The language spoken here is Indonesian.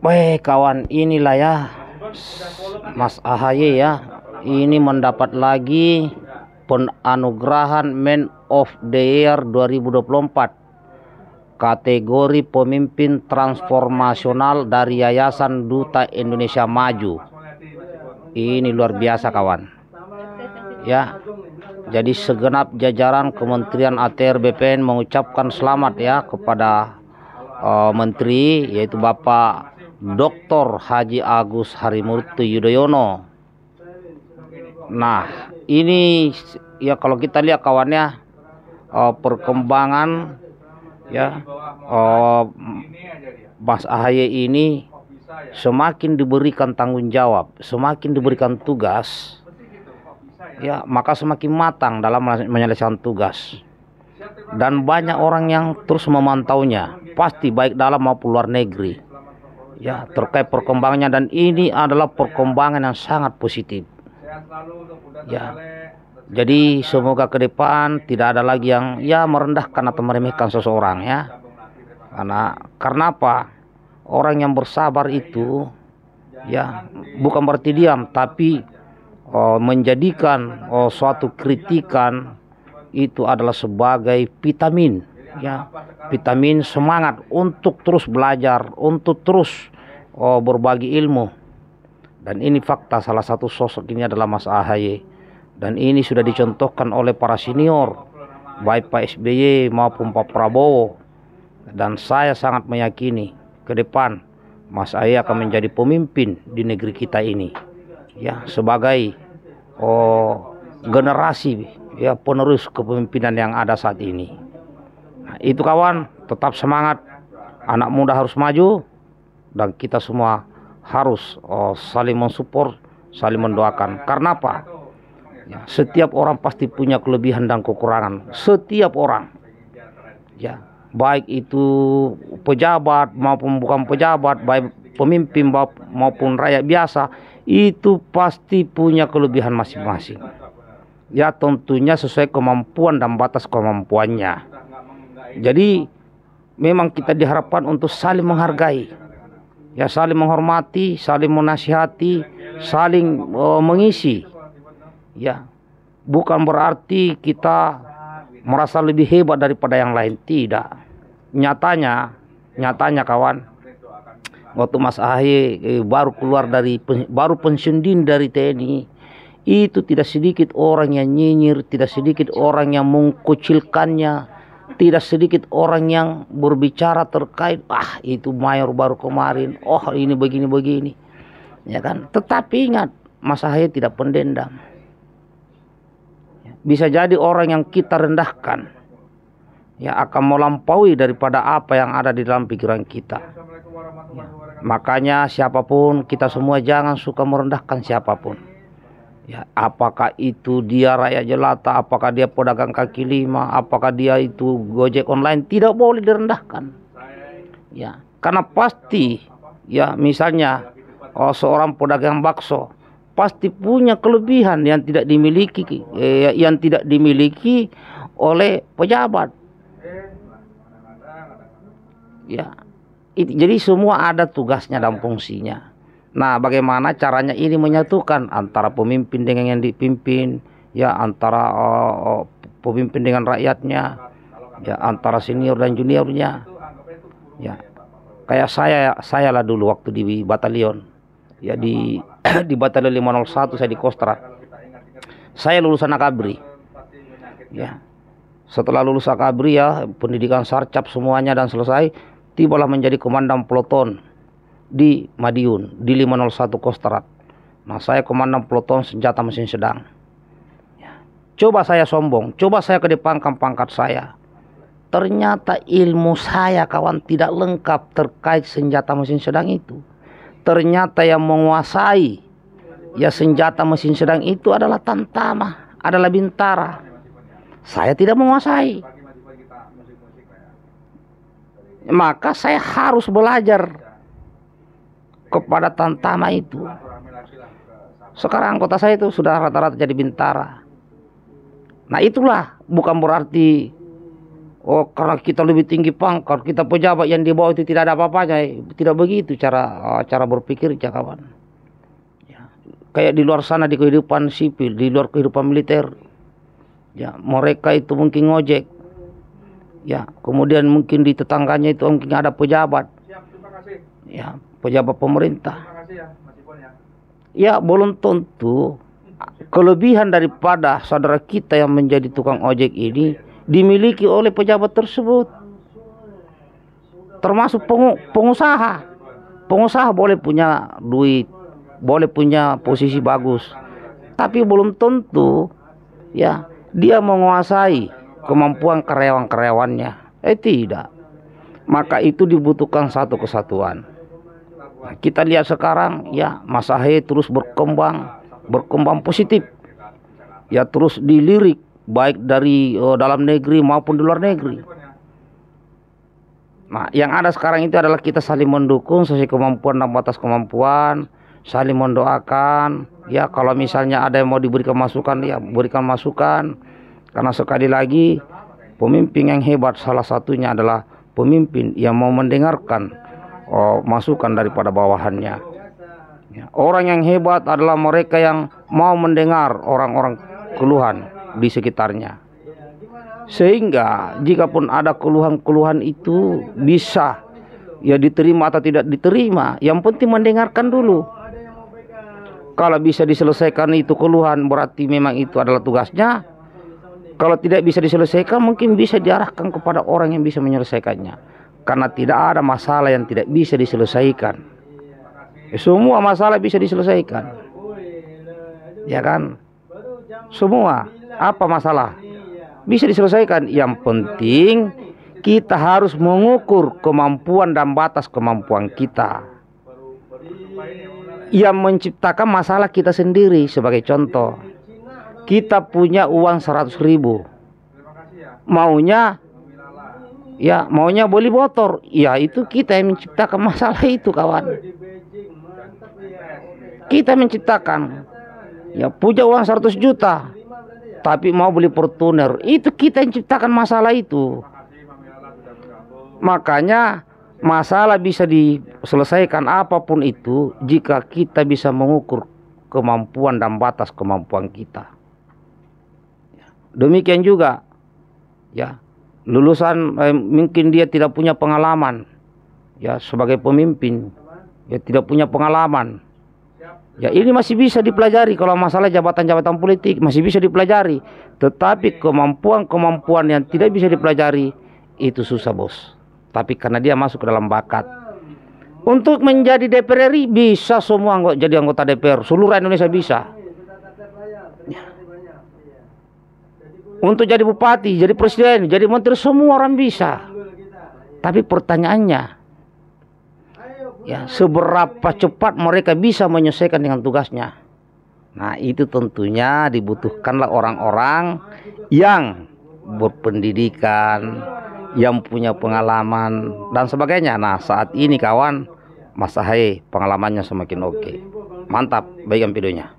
Weh kawan, inilah ya Mas AHY ya, ini mendapat lagi penganugerahan Man of the Year 2024 kategori pemimpin transformasional dari Yayasan Duta Indonesia Maju. Ini luar biasa kawan ya. Jadi segenap jajaran Kementerian ATR BPN mengucapkan selamat ya kepada Menteri, yaitu Bapak Dr. Haji Agus Harimurti Yudhoyono. Nah ini ya kalau kita lihat kawannya, perkembangan ya Mas AHY ini semakin diberikan tanggung jawab, semakin diberikan tugas ya, maka semakin matang dalam menyelesaikan tugas. Dan banyak orang yang terus memantaunya, pasti baik dalam maupun luar negeri ya, terkait perkembangannya. Dan ini adalah perkembangan yang sangat positif ya. Jadi semoga ke depan tidak ada lagi yang ya merendahkan atau meremehkan seseorang ya. Karena apa? Orang yang bersabar itu ya bukan berarti diam, tapi menjadikan suatu kritikan itu adalah sebagai vitamin ya, vitamin semangat untuk terus belajar, untuk terus berbagi ilmu. Dan ini fakta, salah satu sosok ini adalah Mas AHY, dan ini sudah dicontohkan oleh para senior baik Pak SBY maupun Pak Prabowo. Dan saya sangat meyakini ke depan Mas AHY akan menjadi pemimpin di negeri kita ini ya, sebagai generasi ya penerus kepemimpinan yang ada saat ini. Nah, itu kawan, tetap semangat, anak muda harus maju, dan kita semua harus saling mensupport, saling mendoakan. Karena apa? Ya, setiap orang pasti punya kelebihan dan kekurangan. Setiap orang ya, baik itu pejabat maupun bukan pejabat, baik pemimpin maupun rakyat biasa, itu pasti punya kelebihan masing-masing ya, tentunya sesuai kemampuan dan batas kemampuannya. Jadi memang kita diharapkan untuk saling menghargai ya, saling menghormati, saling menasihati, saling mengisi ya. Bukan berarti kita merasa lebih hebat daripada yang lain, tidak. Nyatanya kawan, waktu Mas AHY baru pensiun dini dari TNI, itu tidak sedikit orang yang nyinyir, tidak sedikit orang yang mengkucilkannya, tidak sedikit orang yang berbicara terkait itu mayor baru kemarin, ini begini ya kan. Tetapi ingat, Mas AHY tidak pendendam. Bisa jadi orang yang kita rendahkan ya akan melampaui daripada apa yang ada di dalam pikiran kita ya. Makanya siapapun, kita semua jangan suka merendahkan siapapun ya, apakah itu dia rakyat jelata, apakah dia pedagang kaki lima, apakah dia itu Gojek online, tidak boleh direndahkan ya. Karena pasti ya, misalnya seorang pedagang bakso pasti punya kelebihan yang tidak dimiliki oleh pejabat ya. Jadi semua ada tugasnya dan fungsinya. Nah, bagaimana caranya ini menyatukan antara pemimpin dengan yang dipimpin ya, antara pemimpin dengan rakyatnya ya, antara senior dan juniornya ya. Kayak saya lah dulu waktu di batalion ya, di batalion 501, saya di Kostrad. Saya lulusan Akabri ya. Setelah lulus Akabri ya, pendidikan sarcap semuanya dan selesai, tibalah menjadi komandan peloton di Madiun di 501 Kostrad. Nah, saya komandan peloton senjata mesin sedang ya. Coba saya sombong, coba saya kedepankan pangkat saya, ternyata ilmu saya kawan tidak lengkap terkait senjata mesin sedang itu. Ternyata yang menguasai ya senjata mesin sedang itu adalah Tamtama, adalah Bintara. Saya tidak menguasai, maka saya harus belajar kepada Tamtama itu. Sekarang anggota saya itu sudah rata-rata jadi Bintara. Nah itulah bukan berarti oh karena kita lebih tinggi pangkat, kita pejabat yang di bawah itu tidak ada apa-apanya. Tidak begitu cara berpikir ya kawan. Ya, kayak di luar sana di kehidupan sipil, di luar kehidupan militer. Ya, mereka itu mungkin ngojek. Ya, kemudian mungkin di tetangganya itu mungkin ada pejabat. Ya, pejabat pemerintah. Ya, belum tentu kelebihan daripada saudara kita yang menjadi tukang ojek ini dimiliki oleh pejabat tersebut. Termasuk pengusaha. Pengusaha boleh punya duit, boleh punya posisi bagus, tapi belum tentu ya dia menguasai kemampuan karyawan-karyawannya. Tidak. Maka itu dibutuhkan satu kesatuan. Nah, kita lihat sekarang ya Mas Ahaye terus berkembang positif. Ya terus dilirik baik dari dalam negeri maupun di luar negeri. Nah, yang ada sekarang itu adalah kita saling mendukung sesuai kemampuan dan batas kemampuan, saling mendoakan. Ya kalau misalnya ada yang mau diberikan masukan, ya berikan masukan. Karena sekali lagi pemimpin yang hebat salah satunya adalah pemimpin yang mau mendengarkan masukan daripada bawahannya. Ya, orang yang hebat adalah mereka yang mau mendengar orang-orang keluhan di sekitarnya. Sehingga jikapun ada keluhan-keluhan itu bisa ya diterima atau tidak diterima, yang penting mendengarkan dulu. Kalau bisa diselesaikan itu keluhan, berarti memang itu adalah tugasnya. Kalau tidak bisa diselesaikan, mungkin bisa diarahkan kepada orang yang bisa menyelesaikannya. Karena tidak ada masalah yang tidak bisa diselesaikan. Semua masalah bisa diselesaikan. Ya kan? Semua. Apa masalah? Bisa diselesaikan. Yang penting kita harus mengukur kemampuan dan batas kemampuan kita. Yang menciptakan masalah kita sendiri. Sebagai contoh, kita punya uang 100.000. Maunya beli motor. Ya itu kita yang menciptakan masalah itu kawan. Kita menciptakan. Ya punya uang 100 juta. Tapi mau beli Fortuner. Itu kita yang menciptakan masalah itu. Makanya masalah bisa diselesaikan apapun itu jika kita bisa mengukur kemampuan dan batas kemampuan kita. Demikian juga ya lulusan mungkin dia tidak punya pengalaman ya sebagai pemimpin, ya tidak punya pengalaman. Ya ini masih bisa dipelajari. Kalau masalah jabatan-jabatan politik masih bisa dipelajari. Tetapi kemampuan-kemampuan yang tidak bisa dipelajari itu susah bos. Tapi karena dia masuk ke dalam bakat. Untuk menjadi DPR RI bisa semua jadi anggota DPR. Seluruh Indonesia bisa. Ya. Untuk jadi bupati, jadi presiden, jadi menteri semua orang bisa. Tapi pertanyaannya, ya seberapa cepat mereka bisa menyelesaikan dengan tugasnya. Nah itu tentunya dibutuhkanlah orang-orang yang berpendidikan, yang punya pengalaman dan sebagainya. Nah saat ini kawan, Mas Ahaye pengalamannya semakin oke. Mantap, baikkan videonya.